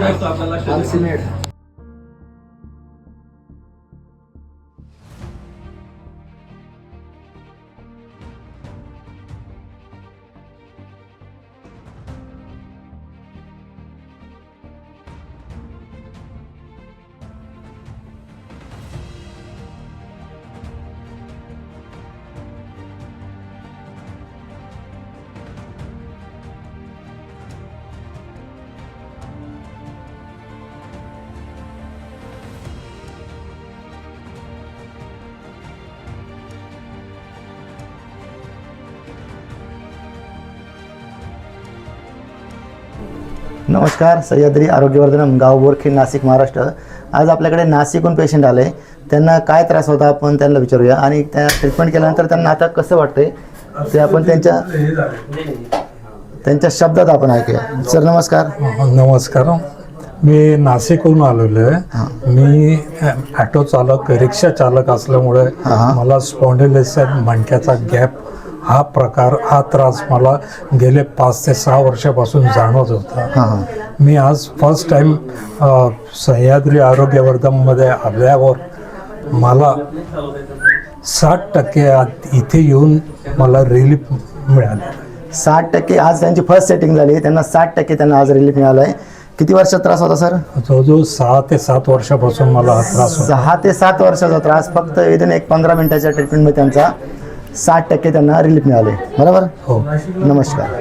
Product आपल्याला ऑक्सिमेड. नमस्कार, सह्याद्री आरोग्यवर्धन, गाव बोरखेड, नाशिक, महाराष्ट्र. आज आपल्याकडे नाशिकहून पेशंट आले. त्यांना काय त्रास होता आपण त्यांना विचारूया आणि त्या ट्रीटमेंट केल्यानंतर त्यांना आता कसं वाटतंय ते आपण त्यांच्या शब्दात आपण ऐकूया. सर नमस्कार. नमस्कार. मी नाशिकहून आलेलो आहे. मी ॲटो चालक, रिक्षा चालक असल्यामुळे मला स्पॉन्डिलोसिस, मणक्याचा गॅप हा त्रास मला गेले 5 ते 6 वर्षापासून जाणवत होता. मी आज फर्स्ट टाइम सह्याद्री आरोग्यवर्धनमध्ये आल्यावर मला 60% इथे येऊन मला रिलीफ मिळालं. 60% आज त्यांची फर्स्ट सेटिंग झाली. त्यांना 60% त्यांना आज रिलीफ मिळालं आहे. किती वर्षाचा त्रास होता सर? जवळजवळ 6 ते 7 वर्षापासून मला हा त्रास होता. 6 ते 7 वर्षाचा त्रास फक्त विदिन 15 मिनिटाच्या ट्रीटमेंटमध्ये त्यांचा 60% त्यांना रिलीफ मिळाले. बरोबर? हो. नमस्कार.